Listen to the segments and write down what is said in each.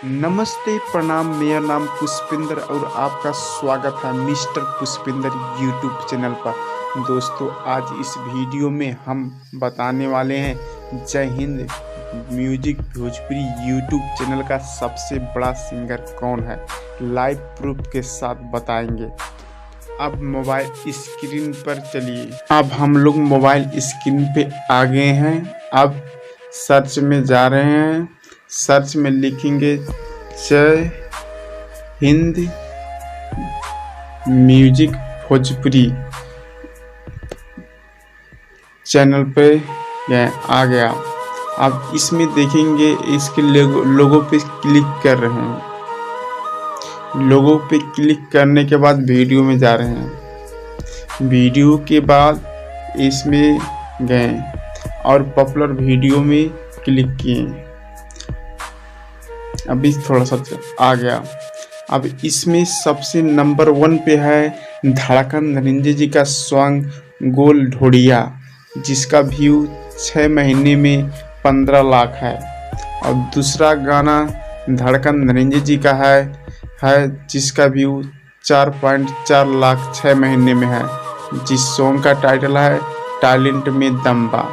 नमस्ते प्रणाम, मेरा नाम पुष्पिंदर और आपका स्वागत है मिस्टर पुष्पिंदर यूट्यूब चैनल पर। दोस्तों, आज इस वीडियो में हम बताने वाले हैं जय Hind music Bhojpuri YouTube channel का सबसे बड़ा सिंगर कौन है, लाइव प्रूफ के साथ बताएंगे। अब मोबाइल स्क्रीन पर चलिए। अब हम लोग मोबाइल स्क्रीन पे आ गए हैं। अब सर्च में जा रहे हैं। सर्च में लिखेंगे जय हिंद म्यूजिक भोजपुरी चैनल पे आ गया। अब इसमें देखेंगे इसके लोगों पे क्लिक कर रहे हैं। लोगों पे क्लिक करने के बाद वीडियो में जा रहे हैं। वीडियो के बाद इसमें गए और पॉपुलर वीडियो में क्लिक किए। अभी थोड़ा सा आ गया। अब इसमें सबसे नंबर 1 पे है धड़कन धनंजय जी का सॉन्ग गोल ढोड़िया, जिसका व्यू 6 महीने में 15 लाख है। और दूसरा गाना धड़कन धनंजय जी का है जिसका व्यू 4.4 लाख 6 महीने में है, जिस सॉन्ग का टाइटल है टैलेंट में दम्बा।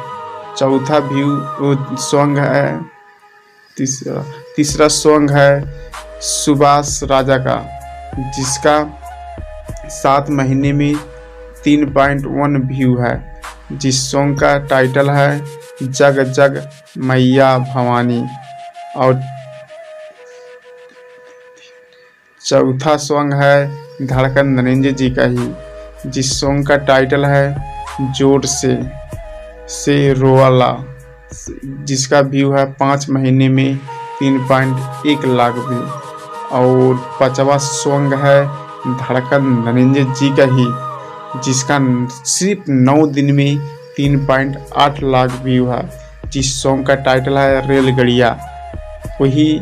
चौथा व्यू सॉन्ग है तीसरा सॉन्ग है सुभाष राजा का, जिसका 7 महीने में 3.1 व्यू है, जिस सॉन्ग का टाइटल है जग जग मैया भवानी। और चौथा सॉन्ग है धड़कन धनंजय जी का ही, जिस सॉन्ग का टाइटल है जोर से रोवाला, जिसका व्यू है 5 महीने में 3.1 लाख व्यू। और 5वां सॉन्ग है धड़कन धनंजय जी का ही, जिसका सिर्फ 9 दिन में 3.8 लाख व्यू है, जिस सॉन्ग का टाइटल है रेलगड़िया। वही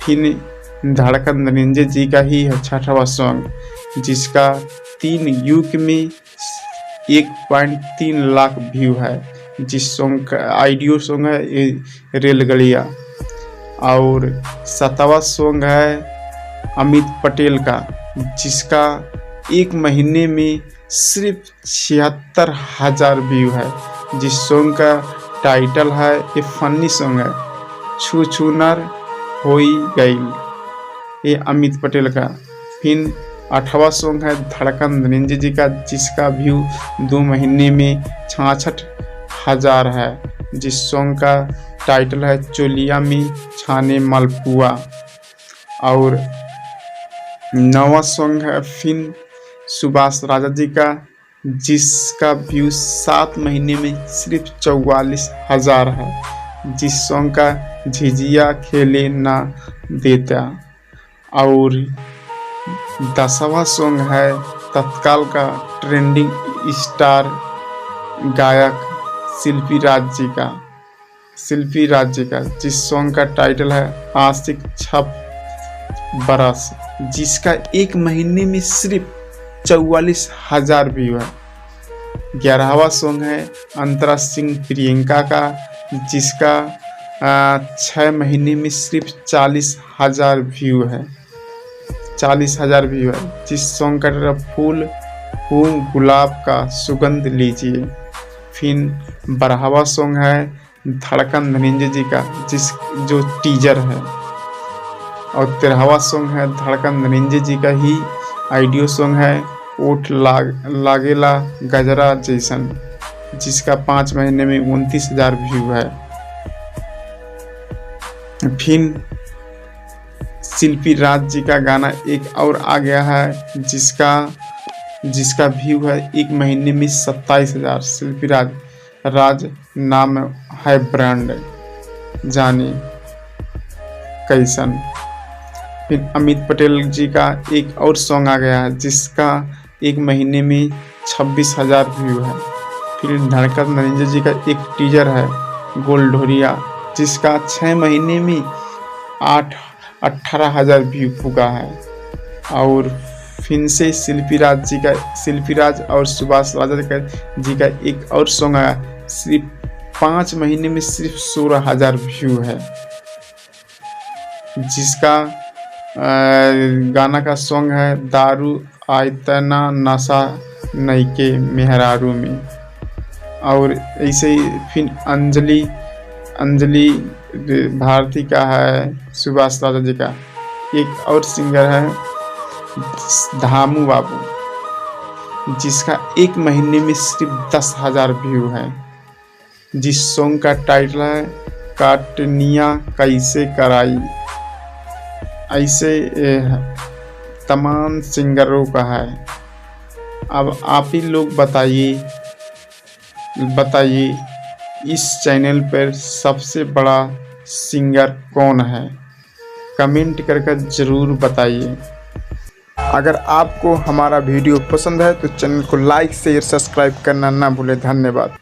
फिर धड़कन धनंजय जी का ही है 6वां सॉन्ग, जिसका 3 यूक में 1.3 लाख व्यू है, जिस सॉन्ग का ऑडियो सॉन्ग है रेलगड़िया। और 7वां सॉन्ग है अमित पटेल का, जिसका 1 महीने में सिर्फ 76,000 व्यू है, जिस सॉन्ग का टाइटल है ये फनी सॉन्ग है छू छू नर होई गईल, ये अमित पटेल का। फिर 8वां सॉन्ग है धड़कन धनंजय जी का, जिसका व्यू 2 महीने में 66,000 है, जिस सॉन्ग का टाइटल है चोलिया में छाने मालपुआ। और 9वां सॉन्ग है फिर सुभाष राजा जी का, जिसका व्यू 7 महीने में सिर्फ 44,000 है, जिस सॉन्ग का झिझिया खेले ना देता। और 10वां सॉन्ग है तत्काल का ट्रेंडिंग स्टार गायक शिल्पी राज जी का, जिस सॉन्ग का टाइटल है आशिक छप बरस, जिसका 1 महीने में सिर्फ 44,000 व्यू है। 11वां सॉन्ग है अंतरा सिंह प्रियंका का, जिसका 6 महीने में सिर्फ 40,000 व्यू है, 40,000 व्यू है, जिस सॉन्ग का टाइटल फूल फूल गुलाब का सुगंध लीजिए। फिर 12वां सॉन्ग है धड़कन धनंजय जी का, जो टीजर है। और 13वां सॉन्ग है धड़कन धनंजय जी का ही ऑडियो सॉन्ग है ओठ लागेला गजरा जैसन, जिसका 5 महीने में 29,000 व्यू है। फिर शिल्पी राज जी का गाना एक और आ गया है, जिसका व्यू है 1 महीने में 27,000। शिल्पी राज नाम है ब्रांड जाने कैसन। फिर अमित पटेल जी का एक और सॉन्ग आ गया है, जिसका 1 महीने में 26,000 व्यू है। फिर धड़कन धनंजय जी का एक टीजर है गोल ढोड़िया, जिसका 6 महीने में 18,000 व्यू पुगा है। और फिर से शिल्पी राज और सुभाष राजा जी का एक और सॉन्ग आया, सिर्फ 5 महीने में सिर्फ 16,000 व्यू है। जिसका गाना का सॉन्ग है दारू आयतना नशा नइके मेहरारू में। और ऐसे ही फिर अंजलि भारती का है, सुभाष राजा जी का। एक और सिंगर है धामू बाबू, जिसका एक महीने में सिर्फ 10,000 व्यू है, जिस सॉन्ग का टाइटल है काटनिया कैसे कराई। ऐसे तमाम सिंगरों का है। अब आप ही लोग बताइए इस चैनल पर सबसे बड़ा सिंगर कौन है? कमेंट करके ज़रूर बताइए। अगर आपको हमारा वीडियो पसंद है तो चैनल को लाइक शेयर सब्सक्राइब करना ना भूलें। धन्यवाद।